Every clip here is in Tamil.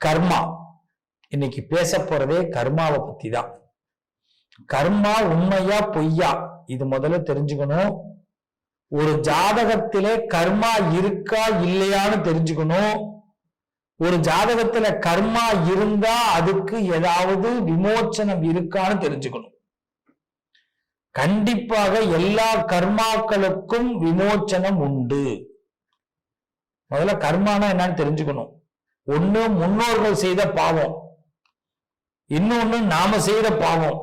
கர்மா. இன்னைக்கு பேச போறதே கர்மாவை பத்தி தான். கர்மா உண்மையா பொய்யா இது முதல்ல தெரிஞ்சுக்கணும். ஒரு ஜாதகத்திலே கர்மா இருக்கா இல்லையான்னு தெரிஞ்சுக்கணும். ஒரு ஜாதகத்துல கர்மா இருந்தா அதுக்கு ஏதாவது விமோச்சனம் இருக்கான்னு தெரிஞ்சுக்கணும். கண்டிப்பாக எல்லா கர்மாக்களுக்கும் விமோச்சனம் உண்டு. முதல்ல கர்மானா என்னன்னு தெரிஞ்சுக்கணும். ஒண்ணு முன்னோர்கள் செய்த பாவம், இன்னொன்னு நாம செய்த பாவம்,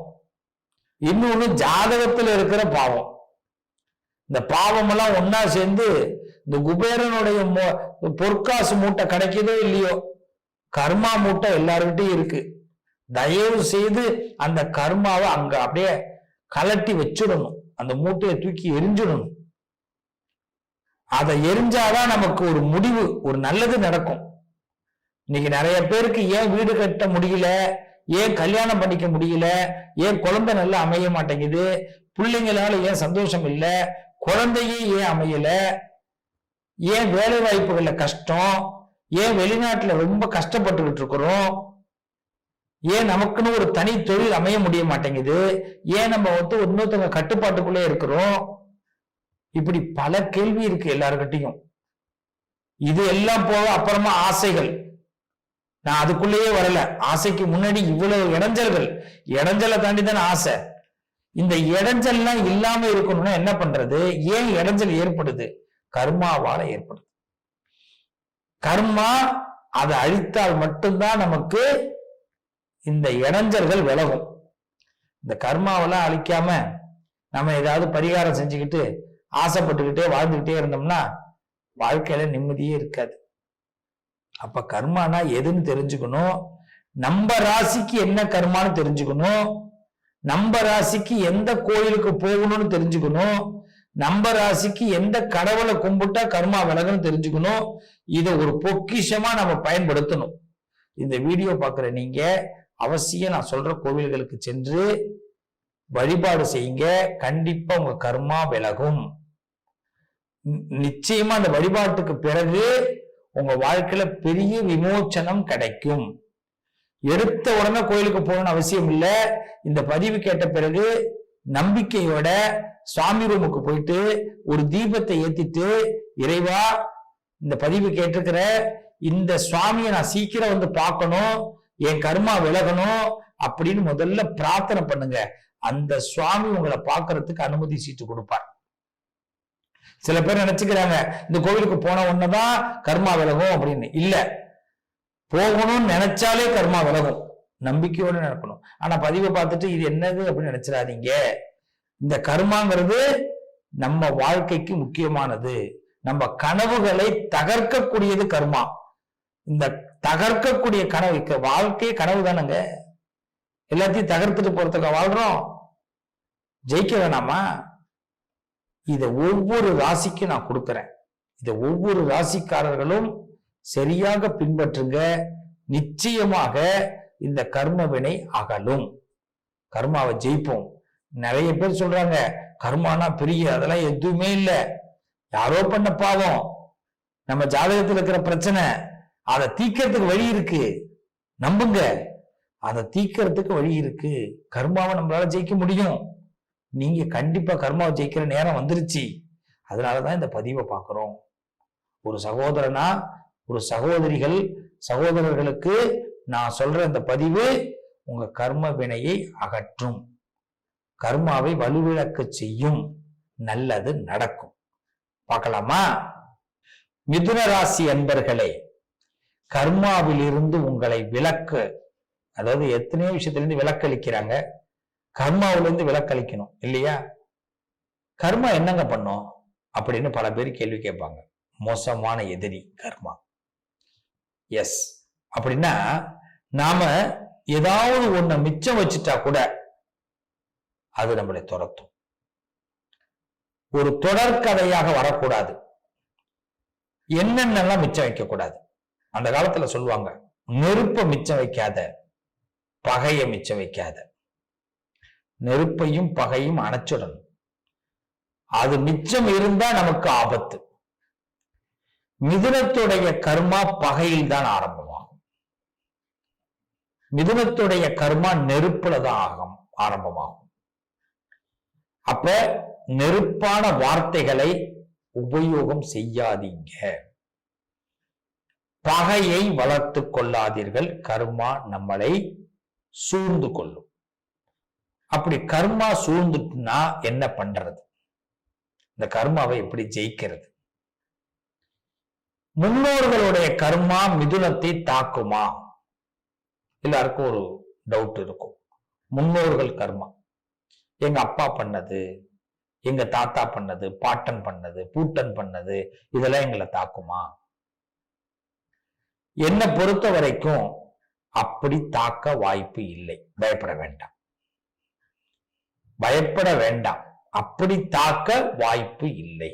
இன்னொன்னு ஜாதகத்துல இருக்கிற பாவம். இந்த பாவம் எல்லாம் ஒன்னா சேர்ந்து இந்த குபேரனுடைய பொற்காசு மூட்டை கிடைக்குதோ இல்லையோ, கர்மா மூட்டை எல்லார்கிட்டையும் இருக்கு. தயவு செய்து அந்த கர்மாவை அங்க அப்படியே கலட்டி வச்சிடணும். அந்த மூட்டையை தூக்கி எரிஞ்சிடணும். அதை எரிஞ்சாதான் நமக்கு ஒரு முடிவு, ஒரு நல்லது நடக்கும். இன்னைக்கு நிறைய பேருக்கு ஏன் வீடு கட்ட முடியல, ஏன் கல்யாணம் பண்ணிக்க முடியல, ஏன் குழந்தை நல்லா அமைய மாட்டேங்குது, பிள்ளைங்களால ஏன் சந்தோஷம் இல்லை, குழந்தையே ஏன் அமையல, ஏன் வேலை வாய்ப்புகள்ல கஷ்டம், ஏன் வெளிநாட்டுல ரொம்ப கஷ்டப்பட்டுக்கிட்டு இருக்கிறோம், ஏன் நமக்குன்னு ஒரு தனி தொழில் அமைய முடிய மாட்டேங்குது, ஏன் நம்ம இன்னொருத்தவங்க கட்டுப்பாட்டுக்குள்ளே இருக்கிறோம். இப்படி பல கேள்வி இருக்கு எல்லாருக்கிட்டையும். இது எல்லாம் போக அப்புறமா ஆசைகள். நான் அதுக்குள்ளேயே வரல. ஆசைக்கு முன்னாடி இவ்வளவு இடைஞ்சல்கள், இடைஞ்சலை தாண்டி தானே ஆசை. இந்த இடைஞ்சல்லாம் இல்லாம இருக்கணும்னா என்ன பண்றது? ஏன் இடைஞ்சல் ஏற்படுது? கர்மாவால ஏற்படுது. கர்மா அதை அழித்தால் மட்டும்தான் நமக்கு இந்த இடைஞ்சல்கள் விலகும். இந்த கர்மாவெல்லாம் அழிக்காம நம்ம ஏதாவது பரிகாரம் செஞ்சுக்கிட்டு ஆசைப்பட்டுக்கிட்டே வாழ்ந்துகிட்டே இருந்தோம்னா வாழ்க்கையில நிம்மதியே இருக்காது. அப்ப கர்மானா எதுன்னு தெரிஞ்சுக்கணும். நம்ம ராசிக்கு என்ன கர்மான்னு தெரிஞ்சுக்கணும். நம்ம ராசிக்கு எந்த கோயிலுக்கு போகணும்னு தெரிஞ்சுக்கணும். நம்ம ராசிக்கு எந்த கடவுளை கும்பிட்டா கர்மா விலகுன்னு தெரிஞ்சுக்கணும். இதை ஒரு பொக்கிஷமா நம்ம பயன்படுத்தணும். இந்த வீடியோ பார்க்குற நீங்க அவசியம் நான் சொல்ற கோவில்களுக்கு சென்று வழிபாடு செய்யுங்க. கண்டிப்பா உங்க கர்மா விலகும். நிச்சயமா அந்த வழிபாட்டுக்கு பிறகு உங்க வாழ்க்கையில பெரிய விமோச்சனம் கிடைக்கும். எடுத்த உடனே கோயிலுக்கு போகணும்னு அவசியம் இல்லை. இந்த பதிவு கேட்ட பிறகு நம்பிக்கையோட சுவாமி ரூமுக்கு போயிட்டு ஒரு தீபத்தை ஏத்திட்டு, இறைவா இந்த பதிவு கேட்டிருக்கிற இந்த சுவாமியை நான் சீக்கிரம் வந்து பார்க்கணும், என் கர்மா விலகணும் அப்படின்னு முதல்ல பிரார்த்தனை பண்ணுங்க. அந்த சுவாமி உங்களை பார்க்கறதுக்கு அனுமதி சீட்டு கொடுப்பார். சில பேர் நினைச்சுக்கிறாங்க இந்த கோவிலுக்கு போன உடனேதான் கர்மா விலகும் அப்படின்னு. இல்ல, போகணும்னு நினைச்சாலே கர்மா விலகும். நம்பிக்கையோடு நடக்கணும். ஆனா பதிவை பார்த்துட்டு இது என்னது அப்படின்னு நினைச்சிடாதீங்க. இந்த கர்மாங்கிறது நம்ம வாழ்க்கைக்கு முக்கியமானது. நம்ம கனவுகளை தகர்க்கக்கூடியது கர்மா. இந்த தகர்க்கக்கூடிய கனவு, வாழ்க்கையே கனவு தானங்க. எல்லாத்தையும் தகர்த்துட்டு போறதுக்கு வாழ்றோம். ஜெயிக்க வேணாமா? இதை ஒவ்வொரு ராசிக்கும் நான் கொடுக்கிறேன். இதை ஒவ்வொரு ராசிக்காரர்களும் சரியாக பின்பற்றுங்க. நிச்சயமாக இந்த கர்ம வினை அகலும். கர்மாவை ஜெயிப்போம். நிறைய பேர் சொல்றாங்க கர்மானா பெரிய, அதெல்லாம் எதுவுமே இல்லை, யாரோ பண்ண பாவம், நம்ம ஜாதகத்தில் இருக்கிற பிரச்சனை, அதை தீக்கிறதுக்கு வழி இருக்கு. நம்புங்க, அதை தீக்கிறதுக்கு வழி இருக்கு. கர்மாவை நம்மளால ஜெயிக்க முடியும். நீங்க கண்டிப்பா கர்மாவை ஜெயிக்கிற நேரம் வந்துருச்சு. அதனாலதான் இந்த பதிவை பார்க்கிறோம். ஒரு சகோதரனா, ஒரு சகோதரிகள், சகோதரர்களுக்கு நான் சொல்ற இந்த பதிவு உங்க கர்ம வினையை அகற்றும், கர்மாவை வலுவிழக்க செய்யும், நல்லது நடக்கும். பார்க்கலாமா? மிதுன ராசி அன்பர்களே, கர்மாவிலிருந்து உங்களை விலக்க, அதாவது எத்தனையோ விஷயத்திலிருந்து விலக்களிக்கிறாங்க, கர்மாவிலிருந்து விலக்களிக்கணும் இல்லையா? கர்மா என்னங்க பண்ணும் அப்படின்னு பல பேர் கேள்வி கேட்பாங்க. மோசமான எதிரி கர்மா. எஸ், அப்படின்னா நாம ஏதாவது ஒண்ணு மிச்சம் வச்சுட்டா கூட அது நம்மளை துரத்தும். ஒரு தொடர்கதையாக வரக்கூடாது. என்னென்னலாம் மிச்சம் வைக்க கூடாது. அந்த காலத்துல சொல்லுவாங்க, நெருப்பை மிச்சம் வைக்காத, பகையை மிச்சம் வைக்காத. நெருப்பையும் பகையும் அணைச்சிடணும். அது மிச்சம் இருந்தா நமக்கு ஆபத்து. மிதுனத்துடைய கர்மா பகையில் தான் ஆரம்பமாகும். மிதுனத்துடைய கர்மா நெருப்புலதான் ஆரம்பமாகும். அப்ப நெருப்பான வார்த்தைகளை உபயோகம் செய்யாதீங்க. பகையை வளர்த்து கொள்ளாதீர்கள். கர்மா நம்மளை சூழ்ந்து கொள்ளும். அப்படி கர்மா சூழ்ந்துட்டுனா என்ன பண்றது? இந்த கர்மாவை எப்படி ஜெயிக்கிறது? முன்னோர்களுடைய கர்மா மிதுனத்தை தாக்குமா? எல்லாருக்கும் ஒரு டவுட் இருக்கும். முன்னோர்கள் கர்மா, எங்க அப்பா பண்ணது, எங்க தாத்தா பண்ணது, பாட்டன் பண்ணது, பூட்டன் பண்ணது, இதெல்லாம் எங்களை தாக்குமா? என்னை பொறுத்த வரைக்கும் அப்படி தாக்க வாய்ப்பு இல்லை. பயப்பட வேண்டாம், பயப்பட வேண்டாம். அப்படி தாக்க வாய்ப்பு இல்லை.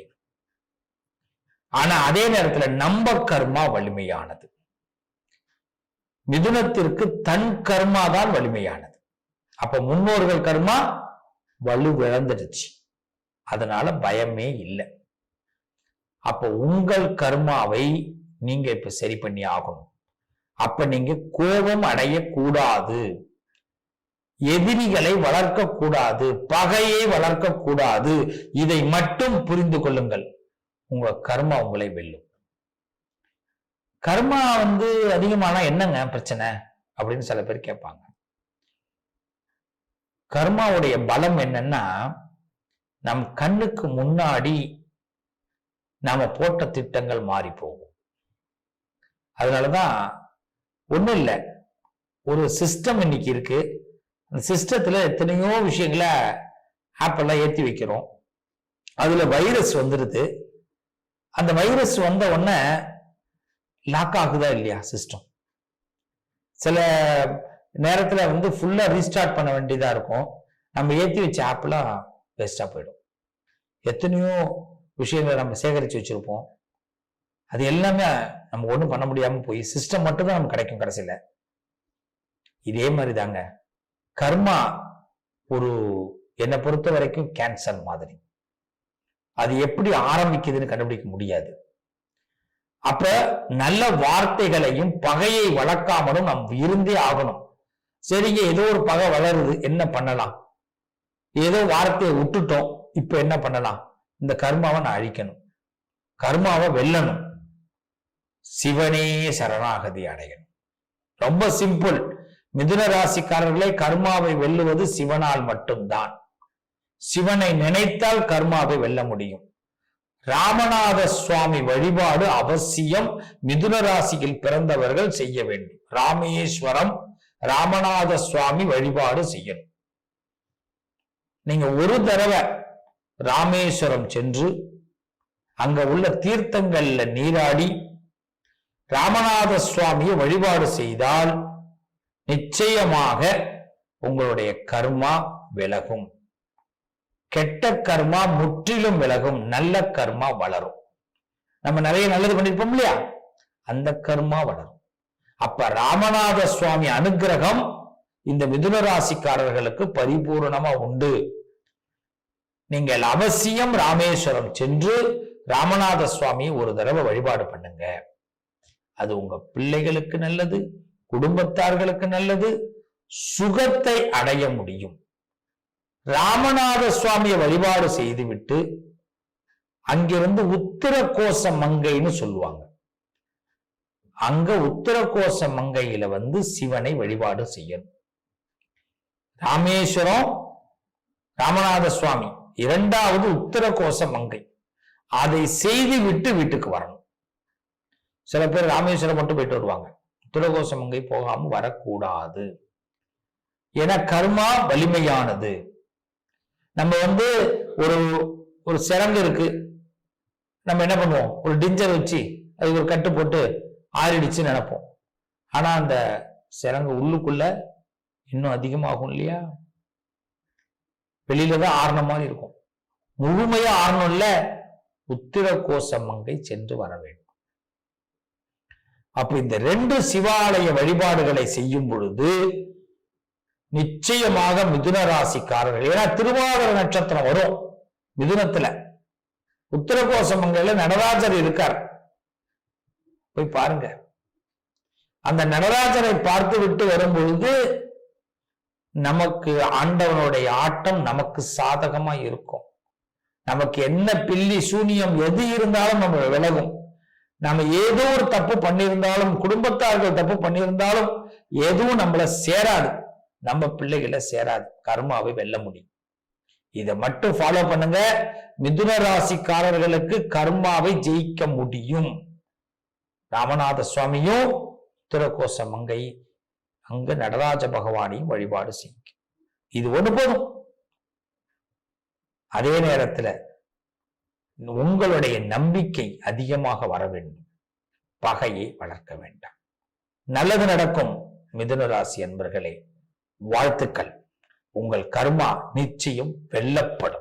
ஆனா அதே நேரத்துல நம்ம கர்மா வலிமையானது. மிதுனத்திற்கு தன் கர்மா தான் வலிமையானது. அப்ப முன்னோர்கள் கர்மா வலுவிழந்துடுச்சு, அதனால பயமே இல்லை. அப்ப உங்கள் கர்மாவை நீங்க இப்ப சரி பண்ணி ஆகணும். அப்ப நீங்க கோபம் அடையக்கூடாது, எதிரிகளை வளர்க்க கூடாது, பகையை வளர்க்க கூடாது. இதை மட்டும் புரிந்து கொள்ளுங்கள். உங்க கர்மா உங்களை வெல்லும். கர்மா அதிகமானா என்னங்க பிரச்சனை அப்படின்னு சில பேர் கேட்பாங்க. கர்மாவுடைய பலம் என்னன்னா, நம் கண்ணுக்கு முன்னாடி நாம போட்ட திட்டங்கள் மாறி போகும். அதனாலதான் ஒண்ணும் இல்லை, ஒரு சிஸ்டம் இன்னைக்கு இருக்கு. அந்த சிஸ்டத்துல எத்தனையோ விஷயங்களை ஆப்பெல்லாம் ஏற்றி வைக்கிறோம். அதுல வைரஸ் வந்துருது. அந்த வைரஸ் வந்த உடனே லாக் ஆகுதா இல்லையா சிஸ்டம்? சில நேரத்துல ஃபுல்லா ரீஸ்டார்ட் பண்ண வேண்டியதா இருக்கும். நம்ம ஏற்றி வச்ச ஆப்லாம் வேஸ்டா போயிடும். எத்தனையோ விஷயங்களை நம்ம சேகரிச்சு வச்சிருப்போம். அது எல்லாமே நம்ம ஒண்ணும் பண்ண முடியாம போய் சிஸ்டம் மட்டும் தான் நமக்கு கிடைக்கும் கடைசியில. இதே மாதிரி தாங்க கர்மா. ஒரு என்னை பொறுத்த வரைக்கும் கேன்சர் மாதிரி. அது எப்படி ஆரம்பிக்குதுன்னு கண்டுபிடிக்க முடியாது. அப்ப நல்ல வார்த்தைகளையும் பகையை வளர்க்காமலும் நம்ம இருந்தே ஆகணும். சரிங்க, ஏதோ ஒரு பகை வளருது, என்ன பண்ணலாம்? ஏதோ வார்த்தையை விட்டுட்டோம், இப்ப என்ன பண்ணலாம்? இந்த கர்மாவை நான் அழிக்கணும், கர்மாவை வெல்லணும், சிவனே சரணாகதி அடையணும். ரொம்ப சிம்பிள். மிதுன ராசிக்காரர்களை கர்மாவை வெல்லுவது சிவனால் மட்டும்தான். சிவனை நினைத்தால் கர்மாவை வெல்ல முடியும். ராமநாத சுவாமி வழிபாடு அவசியம் மிதுன ராசியில் பிறந்தவர்கள் செய்ய வேண்டும். ராமேஸ்வரம் ராமநாத சுவாமி வழிபாடு செய்யணும். நீங்க ஒரு தடவை ராமேஸ்வரம் சென்று அங்க உள்ள தீர்த்தங்கள்ல நீராடி ராமநாத சுவாமியை வழிபாடு செய்தால் நிச்சயமாக உங்களுடைய கர்மா விலகும். கெட்ட கர்மா முற்றிலும் விலகும், நல்ல கர்மா வளரும். நம்ம நிறைய நல்லது பண்ணிருப்போம் இல்லையா, அந்த கர்மா வளரும். அப்ப ராமநாத சுவாமி அனுகிரகம் இந்த மிதுன ராசிக்காரர்களுக்கு பரிபூர்ணமா உண்டு. நீங்கள் அவசியம் ராமேஸ்வரம் சென்று ராமநாத சுவாமியை ஒரு தடவை வழிபாடு பண்ணுங்க. அது உங்க பிள்ளைகளுக்கு நல்லது, குடும்பத்தார்களுக்கு நல்லது, சுகத்தை அடைய முடியும். ராமநாத சுவாமியை வழிபாடு செய்துவிட்டு அங்கிருந்து உத்தரகோச மங்கைன்னு சொல்லுவாங்க. அங்க உத்தரகோச மங்கையில சிவனை வழிபாடு செய்யணும். ராமேஸ்வரம் ராமநாத சுவாமி, இரண்டாவது உத்தரகோச மங்கை, அதை செய்து விட்டு வீட்டுக்கு வரணும். சில பேர் ராமேஸ்வரம் மட்டும் போயிட்டு வருவாங்க, உத்தரகோச மங்கை போகாம வரக்கூடாது. என கர்மா வலிமையானது. நம்ம ஒரு சிறங்கு இருக்கு, நம்ம என்ன பண்ணுவோம், ஒரு டிஞ்சர் வச்சு அது ஒரு கட்டு போட்டு ஆறிடுச்சு நினைப்போம். ஆனா அந்த சிறங்கு உள்ளுக்குள்ள இன்னும் அதிகமாகும் இல்லையா? வெளியில தான் ஆரண மாதிரி இருக்கும், முழுமையா ஆறணும்ல. உத்திரகோச மங்கை சென்று வர வேண்டும். அப்ப இந்த ரெண்டு சிவாலய வழிபாடுகளை செய்யும் பொழுது நிச்சயமாக மிதுன ராசிக்காரர்கள், ஏன்னா திருவாதிரை நட்சத்திரம் வரும் மிதுனத்துல, உத்தரகோச மங்கையில நடராஜர் இருக்கார், போய் பாருங்க. அந்த நடராஜனை பார்த்து விட்டு வரும் பொழுது நமக்கு ஆண்டவனுடைய ஆட்டம் நமக்கு சாதகமா இருக்கும். நமக்கு என்ன பில்லி சூனியம் எது இருந்தாலும் நம்ம விலகும். நம்ம ஏதோ ஒரு தப்பு பண்ணியிருந்தாலும், குடும்பத்தார்கள் தப்பு பண்ணியிருந்தாலும் எதுவும் நம்மள சேராது, நம்ம பிள்ளைகளை சேராது. கர்மாவை வெல்ல முடியும். இதை மட்டும் ஃபாலோ பண்ணுங்க. மிதுன ராசிக்காரர்களுக்கு கர்மாவை ஜெயிக்க முடியும். ராமநாத சுவாமியும் உத்தரகோச மங்கை அங்க நடராஜ பகவானையும் வழிபாடு செய்யுங்க. இது ஒண்ணு போதும். அதே நேரத்துல உங்களுடைய நம்பிக்கை அதிகமாக வர வேண்டும். பகையை வளர்க்க வேண்டாம். நல்லது நடக்கும். மிதுன ராசி அன்பர்களே, வாழ்த்துக்கள். உங்கள் கர்மா நிச்சயம் வெல்லப்படும்.